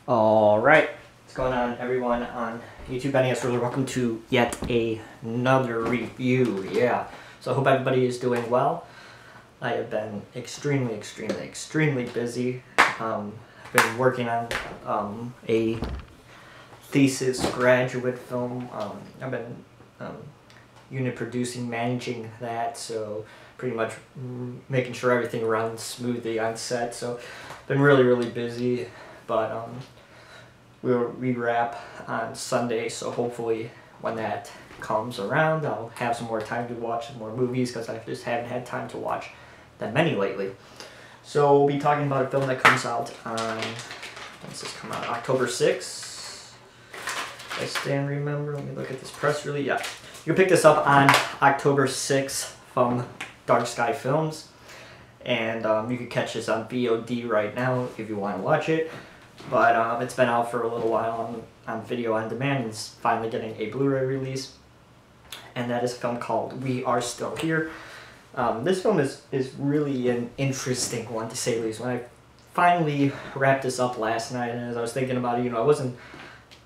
Alright, what's going on everyone on YouTube? Welcome to yet another review. So I hope everybody is doing well. I have been extremely busy. I've been working on a thesis graduate film. I've been unit producing, managing that, so pretty much making sure everything runs smoothly on set. So been really busy, but we'll rewrap on Sunday, so hopefully when that comes around I'll have some more time to watch some more movies, because I just haven't had time to watch that many lately. So we'll be talking about a film that comes out on, when does this come out? October 6th. I stand remember. Let me look at this press release. Yeah, you can pick this up on October 6th from Dark Sky Films, and you can catch this on VOD right now if you want to watch it. But it's been out for a little while on video on demand. It's finally getting a Blu-ray release, and that is a film called We Are Still Here. This film is really an interesting one, to say the least. When I finally wrapped this up last night, and as I was thinking about it, I wasn't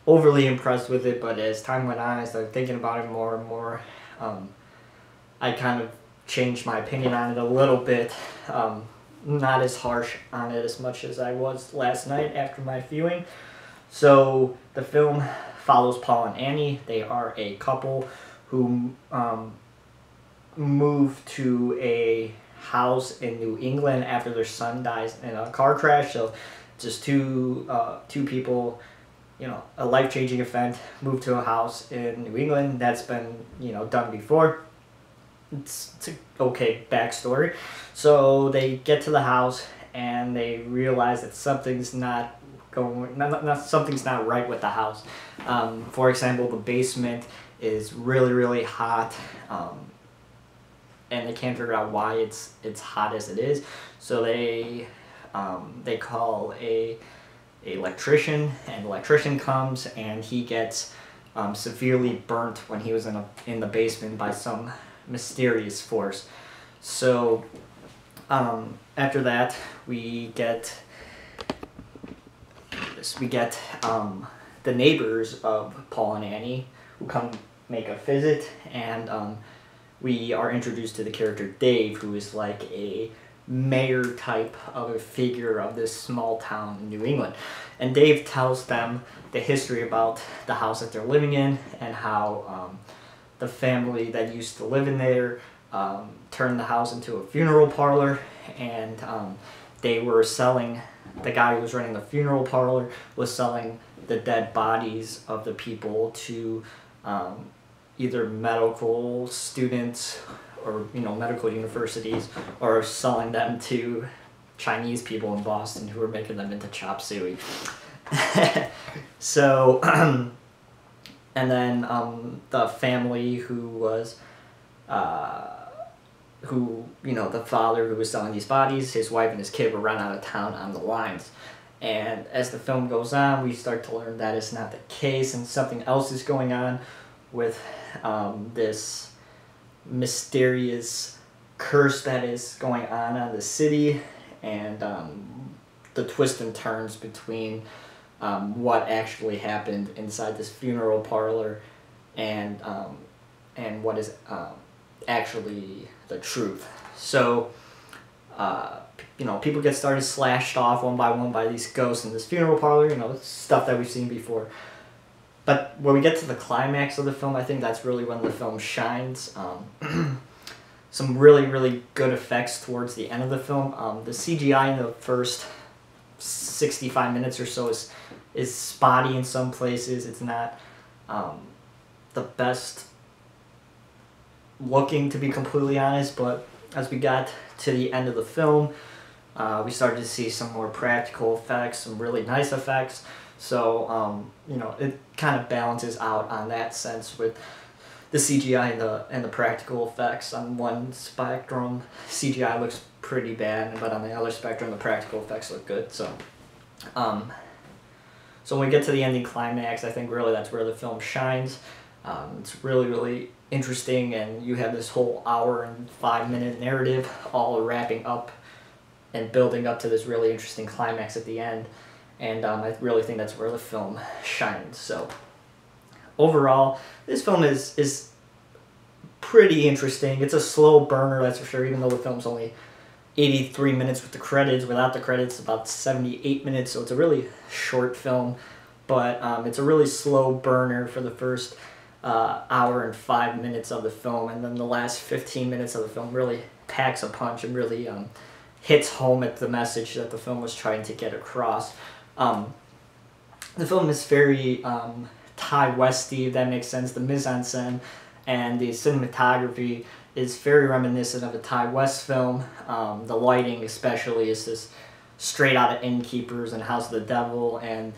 overly impressed with it, but as time went on, I started thinking about it more and more. I kind of changed my opinion on it a little bit. Not as harsh on it as much as I was last night after my viewing. So the film follows Paul and Annie. They are a couple who move to a house in New England after their son dies in a car crash. So just two people, a life-changing event, move to a house in New England. That's been done before. It's an okay backstory. So they get to the house and they realize that something's not right with the house. For example, the basement is really hot, and they can't figure out why it's hot as it is. So they call a electrician, and the electrician comes, and he gets severely burnt when he was in the basement by some mysterious force. So after that we get the neighbors of Paul and Annie who come make a visit, and we are introduced to the character Dave, who is like a mayor type of a figure of this small town in New England. And Dave tells them the history about the house that they're living in, and how the family that used to live in there turned the house into a funeral parlor, and they were selling, the guy who was running the funeral parlor was selling the dead bodies of the people to either medical students or medical universities, or selling them to Chinese people in Boston who were making them into chop suey. So and then the family who was, the father who was selling these bodies, his wife and his kid were run out of town on the lines. And as the film goes on, we start to learn that is not the case, and something else is going on with this mysterious curse that is going on the city, and the twists and turns between what actually happened inside this funeral parlor and what is actually the truth. So people get started slashed off one by one by these ghosts in this funeral parlor, stuff that we've seen before. But when we get to the climax of the film, I think that's really when the film shines. Some really good effects towards the end of the film. The CGI in the first 65 minutes or so is spotty in some places. It's not the best looking, to be completely honest, but as we got to the end of the film, we started to see some more practical effects, some really nice effects. So it kind of balances out on that sense, with the CGI and the practical effects. On one spectrum, CGI looks pretty bad, but on the other spectrum, the practical effects look good. So so when we get to the ending climax, I think really that's where the film shines. It's really interesting, and you have this whole hour and 5-minute narrative all wrapping up and building up to this really interesting climax at the end. and I really think that's where the film shines. So overall, this film is pretty interesting. It's a slow burner, that's for sure, even though the film's only 83 minutes with the credits. Without the credits, about 78 minutes, so it's a really short film, but it's a really slow burner for the first hour and 5 minutes of the film, and then the last 15 minutes of the film really packs a punch and really hits home at the message that the film was trying to get across. The film is very Thai Westy, if that makes sense. The mise-en-scène and the cinematography is very reminiscent of a Thai West film. The lighting especially is this straight out of Innkeepers and House of the Devil, and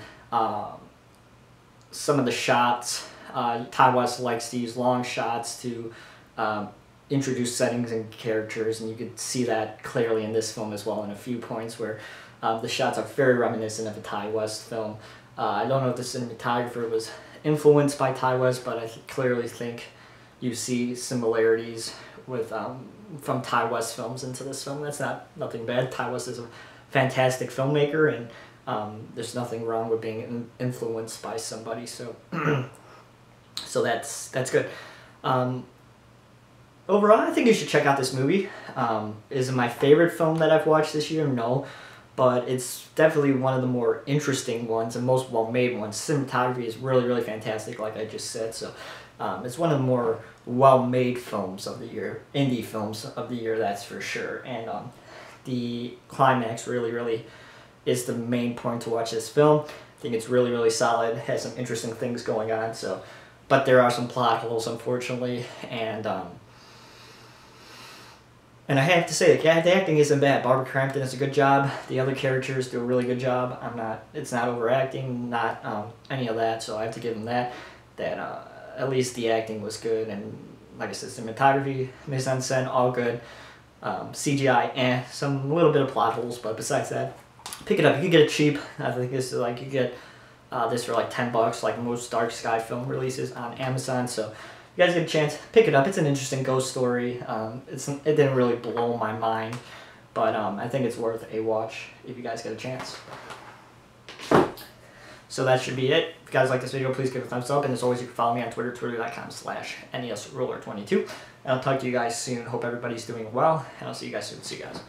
some of the shots, Thai West likes to use long shots to introduce settings and characters, and you could see that clearly in this film as well in a few points where the shots are very reminiscent of a Thai West film. I don't know if the cinematographer was influenced by Thai West, but I clearly think you see similarities with from Thai West films into this film. That's nothing bad. Thai West is a fantastic filmmaker, and there's nothing wrong with being influenced by somebody. So, so that's good. Overall, I think you should check out this movie. Is it my favorite film that I've watched this year? No. But it's definitely one of the more interesting ones and most well-made ones. Cinematography is really, really fantastic, like I just said. So it's one of the more well-made films of the year, indie films of the year, that's for sure. And the climax really, really is the main point to watch this film. I think it's really, really solid. It has some interesting things going on. So, but there are some plot holes, unfortunately, and I have to say, the acting isn't bad. Barbara Crampton does a good job. The other characters do a really good job. It's not overacting, not any of that. So I have to give them that. At least the acting was good, and like I said, cinematography, mise-en-scène, all good. CGI, some little bit of plot holes, but besides that, pick it up. You can get it cheap. I think this is like you get this for like $10, like most dark sky film releases on Amazon. So. You guys get a chance, pick it up. It's an interesting ghost story. It didn't really blow my mind, but I think it's worth a watch if you guys get a chance. So that should be it. If you guys like this video, please give it a thumbs up. And as always, you can follow me on Twitter, twitter.com/NESRuler22. And I'll talk to you guys soon. Hope everybody's doing well, and I'll see you guys soon. See you guys.